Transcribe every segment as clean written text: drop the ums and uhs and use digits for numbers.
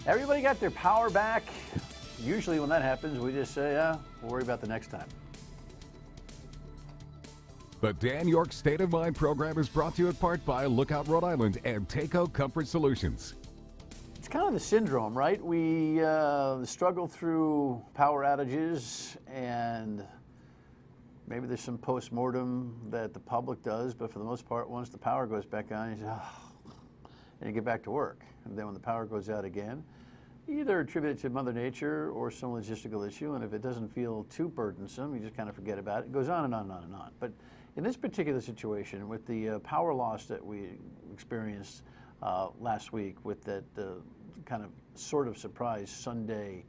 Everybody got their power back. Usually when that happens, we just say, we'll worry about the next time. The Dan Yorke State of Mind program is brought to you in part by Lookout Rhode Island and Takeo Comfort Solutions. It's kind of the syndrome, right? We struggle through power outages, and maybe there's some post-mortem that the public does, but for the most part, once the power goes back on, you say, and you get back to work. And then when the power goes out again, you either attribute it to Mother Nature or some logistical issue, and if it doesn't feel too burdensome, you just kind of forget about it. It goes on and on and on and on. But in this particular situation, with the power loss that we experienced last week, with that kind of sort of surprise Sunday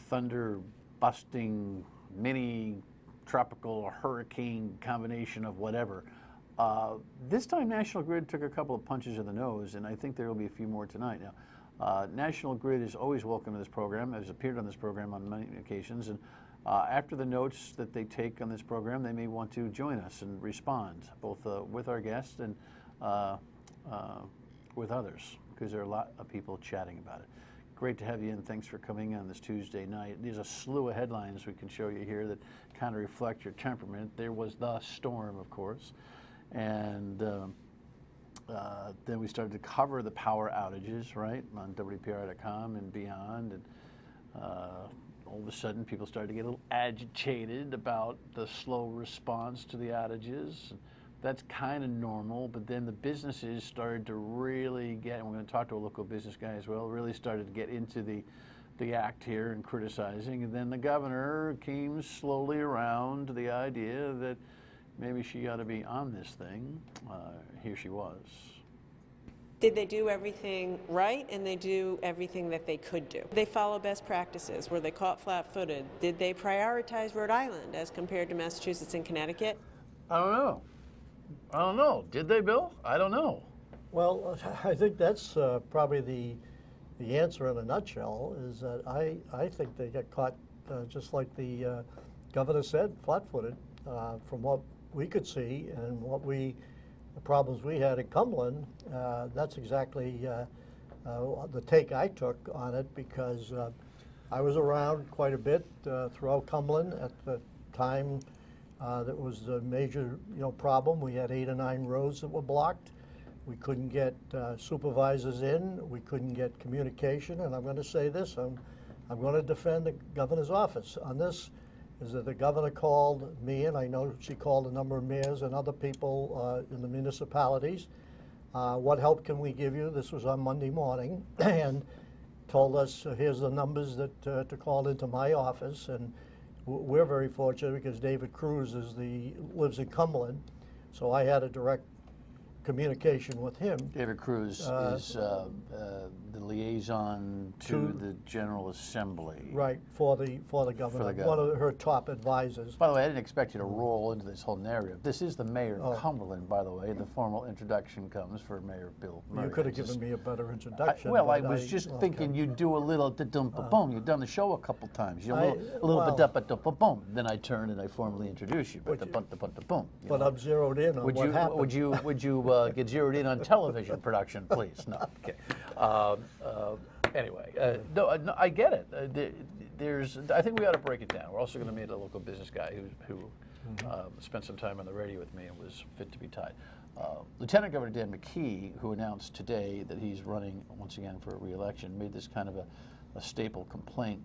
thunder-busting mini tropical hurricane combination of whatever, this time National Grid took a couple of punches in the nose, and I think there will be a few more tonight. Now, National Grid is always welcome to this program, has appeared on this program on many occasions, and after the notes that they take on this program, they may want to join us and respond, both with our guests and with others, because there are a lot of people chatting about it. Great to have you in. Thanks for coming on this Tuesday night. There's a slew of headlines we can show you here that kind of reflect your temperament. There was the storm, of course, and then we started to cover the power outages, right, on WPR.com and beyond, and all of a sudden people started to get a little agitated about the slow response to the outages. That's kind of normal, but then the businesses started to really get, and we're going to talk to a local business guy as well, really started to get into the act here and criticizing, and then the governor came slowly around to the idea that maybe she ought to be on this thing. Here she was. Did they do everything right, and they do everything that they could do? They follow best practices. Were they caught flat-footed? Did they prioritize Rhode Island as compared to Massachusetts and Connecticut? I don't know. Did they, Bill? I don't know. Well, I think that's probably the answer in a nutshell, is that I think they got caught just like the governor said, flat-footed. From what we could see and the problems we had in Cumberland, that's exactly the take I took on it, because I was around quite a bit throughout Cumberland at the time. That was a major, problem. We had 8 or 9 roads that were blocked. We couldn't get supervisors in. We couldn't get communication. And I'm going to say this: I'm going to defend the governor's office on this. Is that the governor called me, and I know she called a number of mayors and other people in the municipalities. What help can we give you? This was on Monday morning, and told us, here's the numbers that to call into my office. And we're very fortunate because David Cruz lives in Cumberland, so I had a direct communication with him. David Cruz is the liaison to the General Assembly. Right, for the governor, one of her top advisors. By the way, I didn't expect you to roll into this whole narrative. This is the mayor of Cumberland, by the way. The formal introduction comes for Mayor Bill Murray. You could have given me a better introduction. I was just thinking you'd do a little da-dum-ba-boom. You've done the show a couple times. A little bit-da-ba-da-ba-boom. Then I turn and I formally introduce you. But the-bunt-da-bunt-da-boom. But I'm zeroed in on what happened. Would you get zeroed in on television production, please? No, okay. Anyway, no, I get it. I think we ought to break it down. We're also going to meet a local business guy who spent some time on the radio with me and was fit to be tied. Lieutenant Governor Dan McKee, who announced today that he's running once again for re-election, made this kind of a staple complaint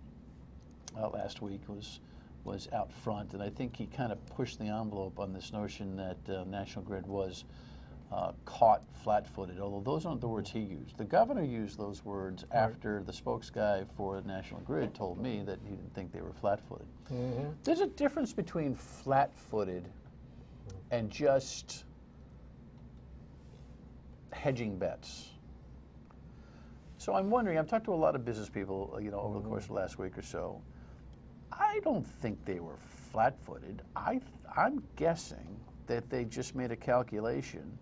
last week, was out front, and I think he kind of pushed the envelope on this notion that National Grid was caught flat-footed, although those aren't the words he used. The governor used those words after the spokes guy for National Grid told me that he didn't think they were flat-footed. There's a difference between flat-footed and just hedging bets. So I'm wondering, I've talked to a lot of business people, over the course of the last week or so. I don't think they were flat-footed. I'm guessing that they just made a calculation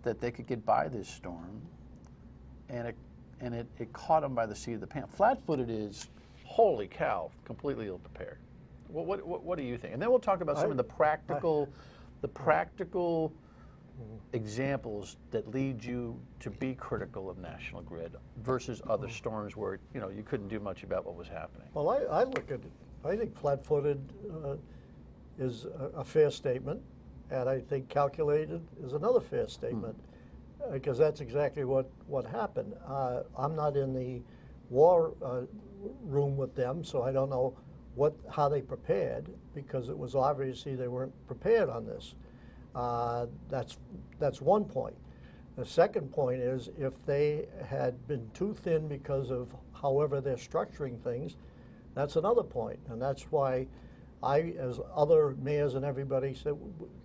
that they could get by this storm, and it caught them by the seat of the pants. Flat-footed is, holy cow, completely ill-prepared. What do you think? And then we'll talk about some of the practical examples that lead you to be critical of National Grid versus other storms where you couldn't do much about what was happening? Well, I look at it. I think flat-footed is a fair statement, and I think calculated is another fair statement, because that's exactly what happened. I'm not in the war room with them, so I don't know how they prepared, because it was obviously they weren't prepared on this. That's one point. The second point is, if they had been too thin because of however they're structuring things, that's another point. And that's why I, as other mayors and everybody said,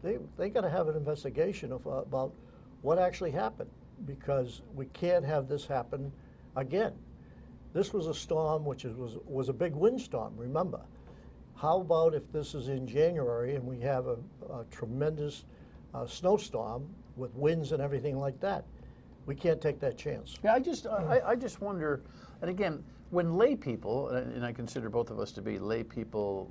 they got to have an investigation about what actually happened, because we can't have this happen again. This was a storm which was a big windstorm, remember. How about if this is in January and we have a tremendous snowstorm with winds and everything like that? We can't take that chance. Yeah, I just wonder, and again, when lay people, and I consider both of us to be lay people,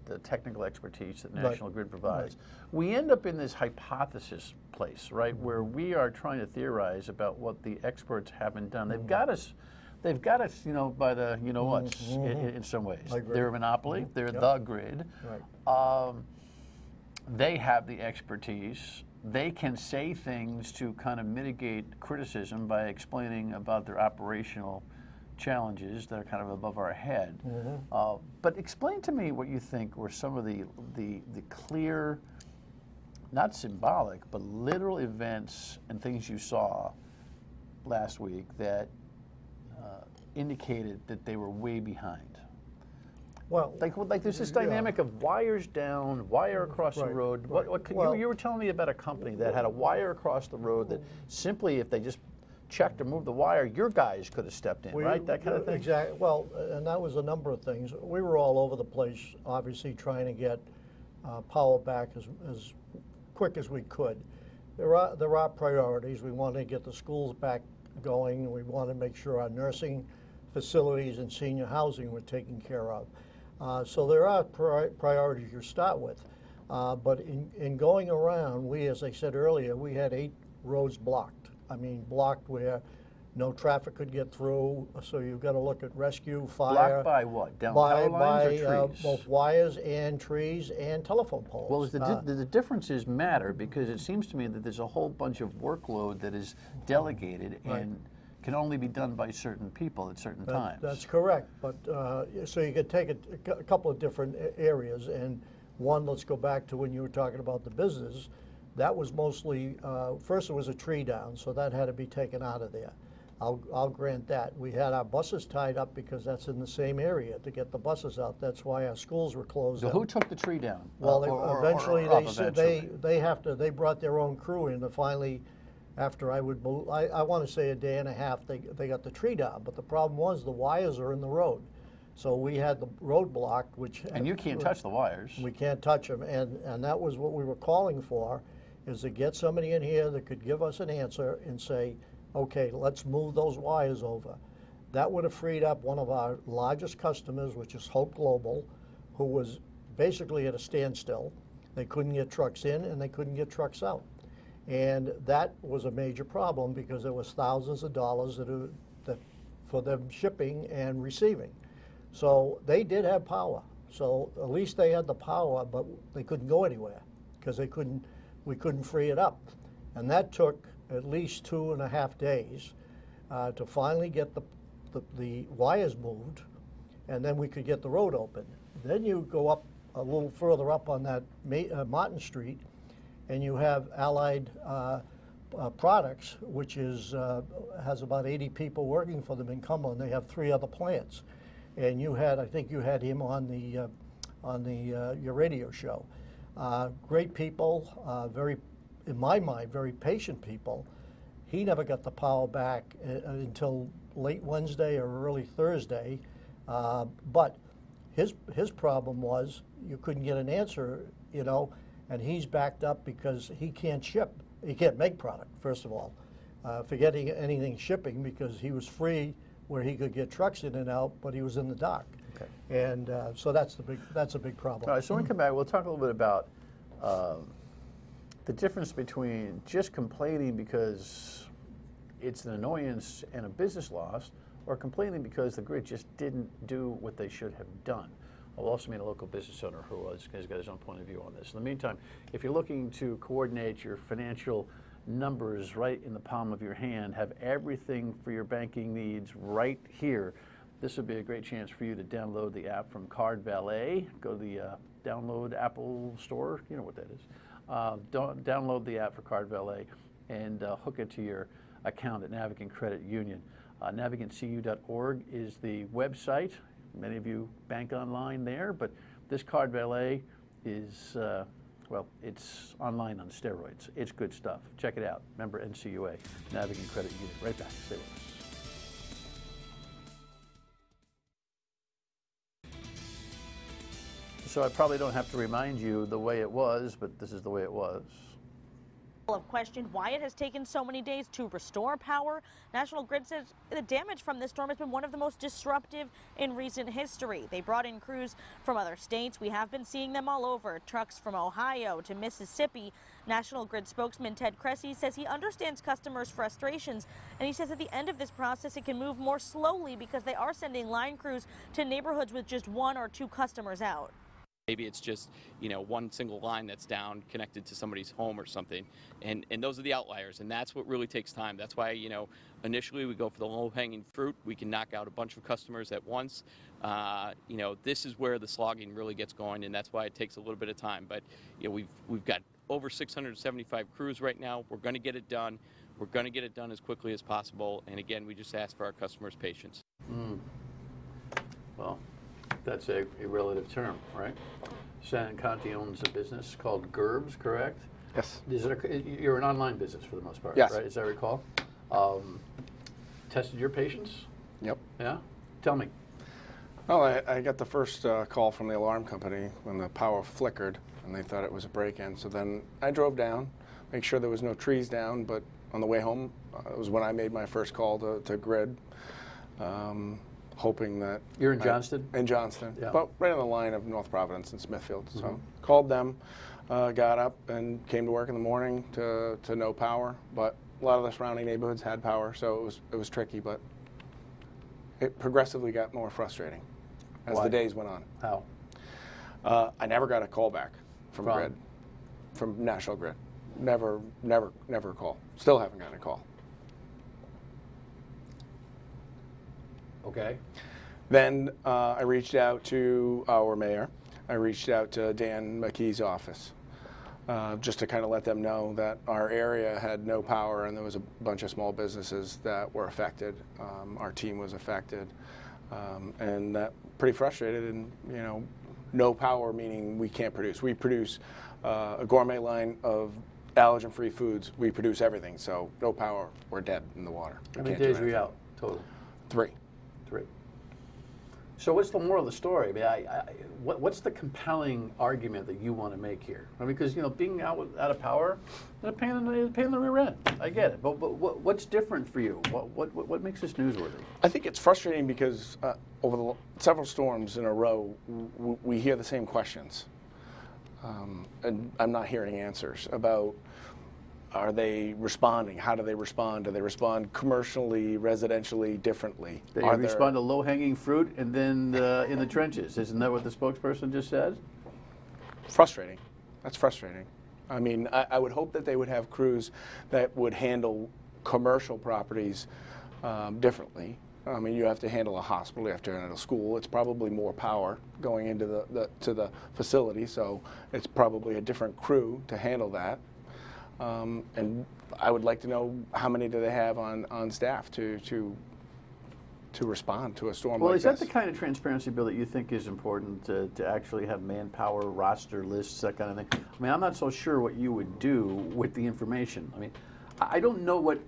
the technical expertise that National Grid provides, we end up in this hypothesis place, right, where we are trying to theorize about what the experts haven't done. They've got us, by the whats in some ways. They're a monopoly. They're the grid. Right. They have the expertise. They can say things to kind of mitigate criticism by explaining about their operational challenges that are kind of above our head. But explain to me what you think were some of the clear, not symbolic, but literal events and things you saw last week that indicated that they were way behind. Well, like there's this dynamic of wires down, wire across the road. You were telling me about a company that had a wire across the road that simply, if they just checked or moved the wire, your guys could have stepped in, right? That kind of thing? Exactly. Well, and that was a number of things. We were all over the place, obviously, trying to get power back as quick as we could. There are priorities. We wanted to get the schools back going. We wanted to make sure our nursing facilities and senior housing were taken care of. So there are priorities you start with. But in going around, as I said earlier, we had 8 roads blocked. I mean, blocked where no traffic could get through. So you've got to look at rescue, fire. Blocked by what? Down power lines or trees? Both wires and trees and telephone poles. Well, the differences matter, because it seems to me that there's a whole bunch of workload that is delegated and can only be done by certain people at certain times. That's correct. But so you could take a couple of different areas, and one, let's go back to when you were talking about the business. That was mostly, first it was a tree down, so that had to be taken out of there. I'll grant that. We had our buses tied up because that's in the same area to get the buses out. That's why our schools were closed. So who took the tree down? Well, eventually they brought their own crew in to finally, after I want to say a day and a half, they got the tree down. But the problem was the wires are in the road. So we had the road blocked, and you can't touch the wires. We can't touch them, and that was what we were calling for, is to get somebody in here that could give us an answer and say, okay, let's move those wires over. That would have freed up one of our largest customers, which is Hope Global, who was basically at a standstill. They couldn't get trucks in and they couldn't get trucks out. And that was a major problem, because there was thousands of dollars for them shipping and receiving. So they did have power. So at least they had the power, but they couldn't go anywhere because we couldn't free it up. And that took at least 2.5 days to finally get the wires moved, and then we could get the road open. Then you go up a little further up on that Martin Street, and you have Allied Products, which has about 80 people working for them in Cumberland. They have 3 other plants. And I think you had him on your radio show. Great people, in my mind, very patient people. He never got the power back until late Wednesday or early Thursday. But his problem was you couldn't get an answer, and he's backed up because he can't ship. He can't make product, first of all. Forgetting anything shipping, because he was free where he could get trucks in and out, but he was in the dock. Okay. And so that's a big problem. All right, so when we come back, we'll talk a little bit about The difference between just complaining because it's an annoyance and a business loss, or complaining because the grid just didn't do what they should have done. I'll also meet a local business owner who has got his own point of view on this. In the meantime, if you're looking to coordinate your financial numbers right in the palm of your hand, have everything for your banking needs right here, this would be a great chance for you to download the app from Card Valet. Go to the download Apple store, you know what that is. Download the app for Card Valet and hook it to your account at Navigant Credit Union. NavigantCU.org is the website. Many of you bank online there, but this Card Valet is, well, it's online on steroids. It's good stuff. Check it out. Member NCUA, Navigant Credit Union. Right back. Stay with us. So I probably don't have to remind you the way it was, but this is the way it was. Have questioned why it has taken so many days to restore power. National Grid says the damage from this storm has been one of the most disruptive in recent history. They brought in crews from other states. We have been seeing them all over, trucks from Ohio to Mississippi. National Grid spokesman Ted Cressy says he understands customers' frustrations, and he says at the end of this process it can move more slowly because they are sending line crews to neighborhoods with just 1 or 2 customers out. Maybe it's just, you know, one single line that's down connected to somebody's home or something. And those are the outliers, and that's what really takes time. That's why, you know, initially we go for the low-hanging fruit. We can knock out a bunch of customers at once. You know, this is where the slogging really gets going, and that's why it takes a little bit of time. But, you know, we've got over 675 crews right now. We're going to get it done. We're going to get it done as quickly as possible. And again, we just ask for our customers' patience. Well, that's a relative term, right? Sennen Conte owns a business called Gerbs, correct? Yes. You're an online business for the most part, yes. Right? As I recall. Tested your patience? Yep. Yeah? Tell me. Well, I got the first call from the alarm company when the power flickered, and they thought it was a break-in. So then I drove down, make sure there was no trees down, but on the way home, it was when I made my first call to Grid. Hoping that... You're in Johnston? In Johnston, yeah. But right on the line of North Providence and Smithfield. So called them, got up and came to work in the morning to no power, but a lot of the surrounding neighborhoods had power, so it was tricky, but it progressively got more frustrating as the days went on. How? I never got a call back from Grid, from National Grid. Never a call. Still haven't gotten a call. Okay. Then I reached out to our mayor. I reached out to Dan McKee's office just to kind of let them know that our area had no power and there was a bunch of small businesses that were affected. Our team was affected, and that pretty frustrated. And you know, no power meaning we can't produce. We produce a gourmet line of allergen-free foods. We produce everything. So no power, we're dead in the water. How many days were you out total? 3. 3. So what's the moral of the story? I mean, what's the compelling argument that you want to make here? I mean, because you know, being out of power is a pain in the rear end. I get it, but what's different for you? What makes this newsworthy? I think it's frustrating because over the several storms in a row, we hear the same questions, and I'm not hearing answers about. Are they responding? How do they respond? Do they respond commercially, residentially, differently? They respond to low-hanging fruit and then in the trenches. Isn't that what the spokesperson just said? Frustrating. That's frustrating. I mean, I would hope that they would have crews that would handle commercial properties differently. I mean, you have to handle a hospital, you have to handle a school. It's probably more power going into the facility, so it's probably a different crew to handle that. And I would like to know how many do they have on staff to respond to a storm like this. Well, is that the kind of transparency, Bill, that you think is important to actually have manpower, roster lists, that kind of thing? I mean, I'm not so sure what you would do with the information. I mean, I don't know what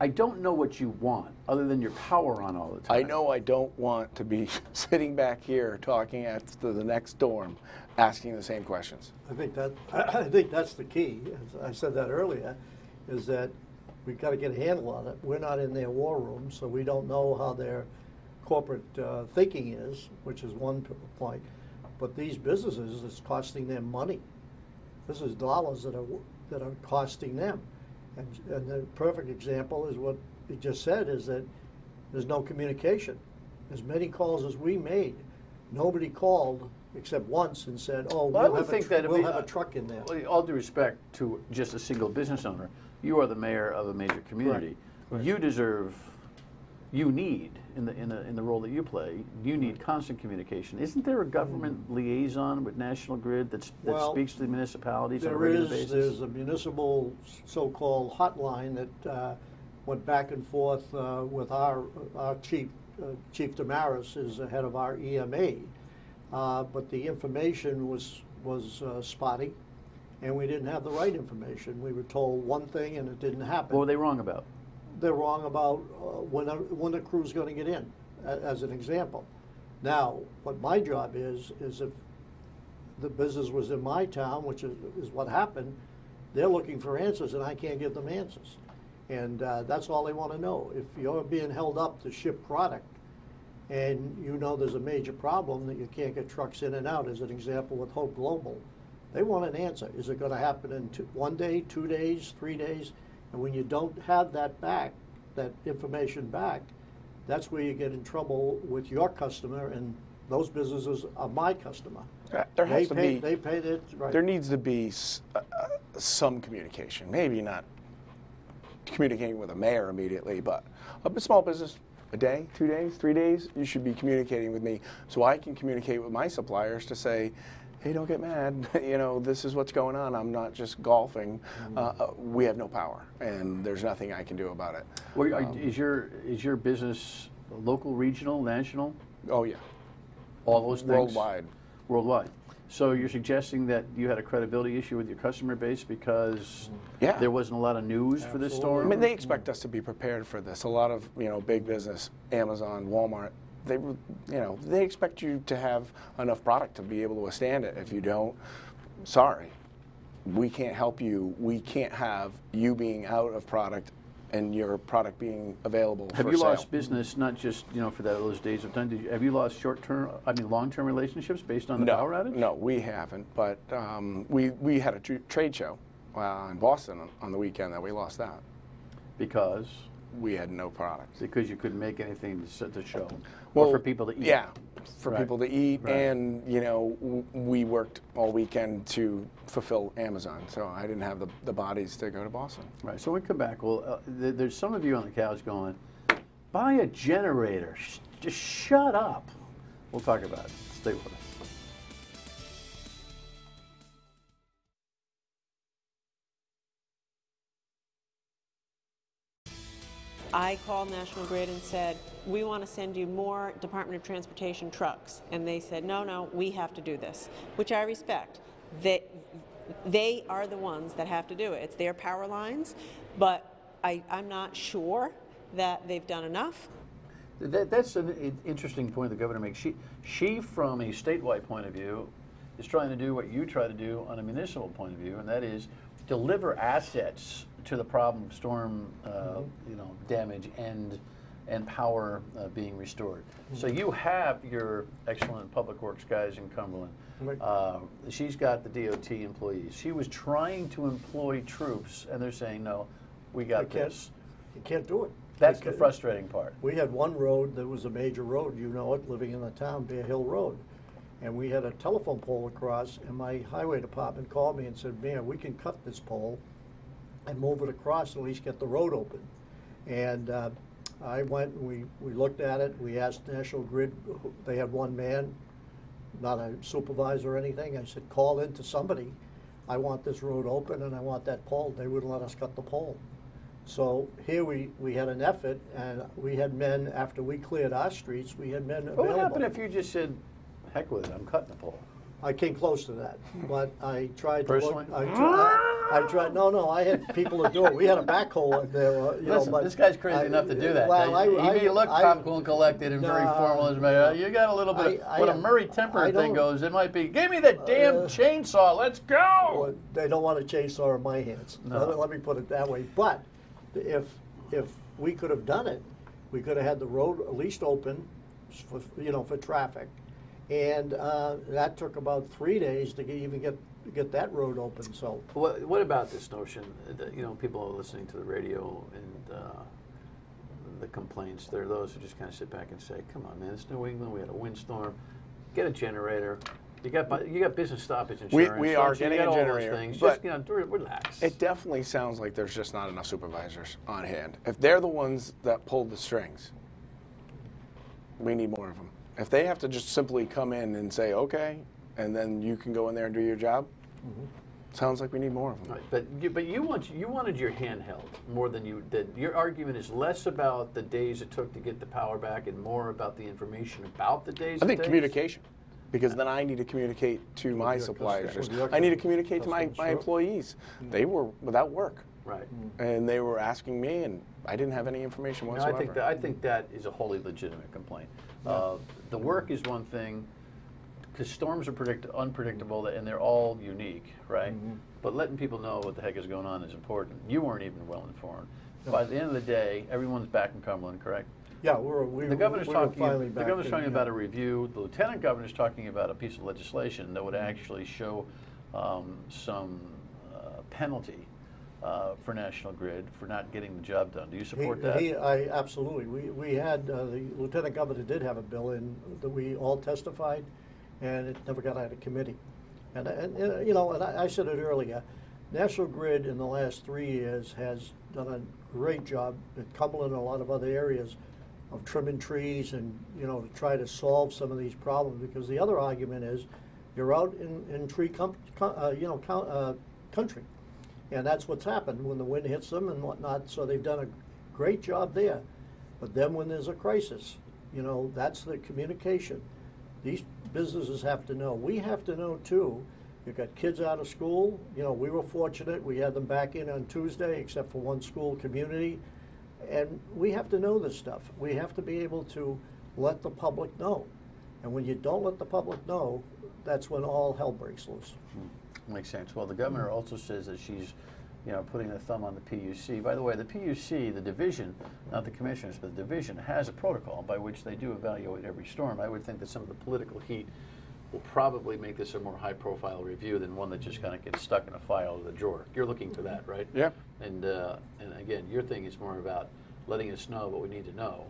I don't know what you want other than your power on all the time. I know I don't want to be sitting back here talking after the next storm, asking the same questions. I think that's the key. As I said that earlier, is that we've got to get a handle on it. We're not in their war room, so we don't know how their corporate thinking is, which is one point. But these businesses, it's costing them money. This is dollars that are costing them. And the perfect example is what you just said, is that there's no communication. As many calls as we made, nobody called except once and said, "Oh, we'll have a truck in there." Well, all due respect to just a single business owner, you are the mayor of a major community. Right. You deserve, you need in the role that you play, you need constant communication. Isn't there a government liaison with National Grid that speaks to the municipalities on a regular basis? There's a municipal so-called hotline that went back and forth with our chief. Chief Damaris is the head of our EMA, but the information was spotty, and we didn't have the right information. We were told one thing and it didn't happen. What were they wrong about? They're wrong about when the crew's going to get in, as an example. Now, what my job is if the business was in my town, which is what happened, they're looking for answers and I can't give them answers. And that's all they want to know. If you're being held up to ship product and you know there's a major problem that you can't get trucks in and out, as an example with Hope Global, they want an answer. Is it going to happen in 1 day, 2 days, 3 days? And when you don't have that information back, that's where you get in trouble with your customer, and those businesses are my customer. There has to be. They pay it, right. There needs to be some communication. Maybe not communicating with a mayor immediately, but a small business, a day, 2 days, 3 days, you should be communicating with me so I can communicate with my suppliers to say, hey, don't get mad, this is what's going on. I'm not just golfing. We have no power, and there's nothing I can do about it. Well, is your business local, regional, national? Oh, yeah. All those things? Worldwide. Worldwide. So you're suggesting that you had a credibility issue with your customer base because there wasn't a lot of news for this storm? I mean, they expect us to be prepared for this. A lot of big business, Amazon, Walmart, they expect you to have enough product to be able to withstand it. If you don't, sorry, we can't help you. We can't have you being out of product and your product being available for sale. Have you lost business, not just for those days of time? Have you lost long-term relationships based on the power outage? No, we haven't. But we had a trade show in Boston on the weekend that we lost that. Because? We had no product. Because you couldn't make anything to show, well, or for people to eat. Yeah, for people to eat, and we worked all weekend to fulfill Amazon, so I didn't have the bodies to go to Boston. Right. So when we come back, well, there's some of you on the couch going, "Buy a generator. Just shut up." We'll talk about it. Stay with us. I called National Grid and said, we want to send you more Department of Transportation trucks. And they said, no, we have to do this, which I respect. They are the ones that have to do it. It's their power lines, but I'm not sure that they've done enough. That's an interesting point the governor makes. She, from a statewide point of view, is trying to do what you try to do on a municipal point of view, and that is deliver assets to the problem of storm damage and power being restored. So you have your excellent public works guys in Cumberland. She's got the DOT employees. She was trying to employ troops, and they're saying, no, we got this. You can't do it. That's the frustrating part. We had one road that was a major road, living in the town, Bear Hill Road. And we had a telephone pole across, and my highway department called me and said, man, we can cut this pole and move it across, at least get the road open. And I went and we looked at it. We asked National Grid. They had one man, not a supervisor or anything. I said, call in to somebody. I want this road open and I want that pole. They wouldn't let us cut the pole. So here we had an effort, and we had men, after we cleared our streets, we had men available. What would happen if you just said, heck with it, I'm cutting the pole? I came close to that, but I tried Personally? to look. I tried. No, I had people to do it. We had a backhoe in there. Listen, but this guy's crazy enough to do that. Well, he may look calm, cool, and collected and very formal as mayor. You got a little bit of, when a Murray temper thing goes, it might be, give me the damn chainsaw, let's go! Well, they don't want a chainsaw in my hands. No. Let me put it that way. But if we could have done it, we could have had the road at least open for traffic. And that took about 3 days to even get get that road open. So What about this notion that, you know, people are listening to the radio and the complaints? There are those who just kind of sit back and say, come on, man, it's New England, we had a windstorm, get a generator. You got business stoppage insurance. We are getting a generator, things. but just, you know, relax. it definitely sounds like there's just not enough supervisors on hand. If they're the ones that pulled the strings, we need more of them. If they have to just simply come in and say, okay, and then you can go in there and do your job, sounds like we need more of them. Right, but you wanted your hand held more than you did. Your argument is less about the days it took to get the power back and more about the information about the days. I think communication, because then I need to communicate to my suppliers. I need to communicate to my employees. They were without work. Right. And they were asking me, and I didn't have any information whatsoever. No, I think that is a wholly legitimate complaint. The work is one thing, because storms are unpredictable, and they're all unique, right? But letting people know what the heck is going on is important. You weren't even well informed. No. By the end of the day, everyone's back in Cumberland, correct? Yeah, the governor's talking about a review. The lieutenant governor's talking about a piece of legislation that would actually show some penalty for National Grid for not getting the job done. Do you support that? Absolutely. We had, the lieutenant governor did have a bill in that we all testified, and it never got out of committee. And you know, and I said it earlier, National Grid in the last 3 years has done a great job at Cumberland and a lot of other areas of trimming trees and, you know, to try to solve some of these problems, because the other argument is you're out in tree country. And that's what's happened when the wind hits them and whatnot. So they've done a great job there. But then when there's a crisis, you know, that's the communication. These businesses have to know. We have to know too. You've got kids out of school. You know, we were fortunate. We had them back in on Tuesday, except for one school community. And we have to know this stuff. We have to be able to let the public know. And when you don't let the public know, that's when all hell breaks loose. Makes sense. Well, the governor also says that she's, you know, putting the thumb on the PUC. By the way, the PUC, the division, not the commissioners, but the division has a protocol by which they do evaluate every storm. I would think that some of the political heat will probably make this a more high-profile review than one that just kind of gets stuck in a file in the drawer. You're looking for that, right? Yeah. And again, your thing is more about letting us know what we need to know,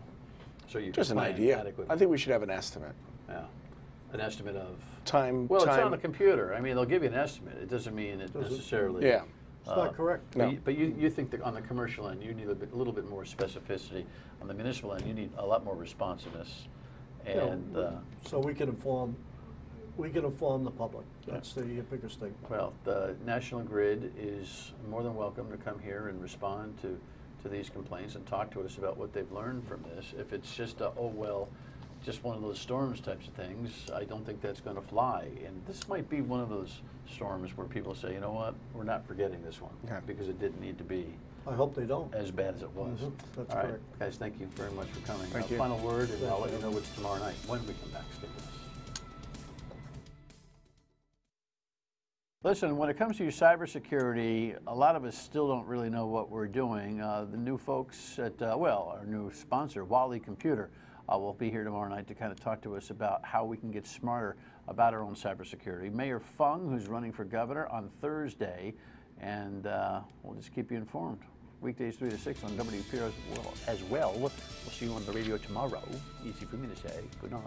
so you just can an plan idea. adequately. I think we should have an estimate. Yeah. An estimate of time. Well, it's on the computer. I mean, they'll give you an estimate. It doesn't mean it necessarily. Yeah. It's not correct. No. But you think that on the commercial end, you need a little bit more specificity. On the municipal end, you need a lot more responsiveness. And so we can inform the public. That's the biggest thing. Well, the National Grid is more than welcome to come here and respond to these complaints and talk to us about what they've learned from this. If it's just just one of those storms types of things, I don't think that's going to fly. And this might be one of those storms where people say, you know what, we're not forgetting this one, because it didn't need to be. I hope they don't. As bad as it was. That's all right, correct. guys, thank you very much for coming. Thank you. Final word, and I'll let you know what's tomorrow night when we come back. Stay with us. Listen, when it comes to your cybersecurity, a lot of us still don't really know what we're doing. The new folks at, our new sponsor, Wally Computer, will be here tomorrow night to kind of talk to us about how we can get smarter about our own cybersecurity. Mayor Fung, who's running for governor on Thursday, and we'll just keep you informed. Weekdays 3 to 6 on WPR as well. We'll see you on the radio tomorrow. Easy for me to say. Good night.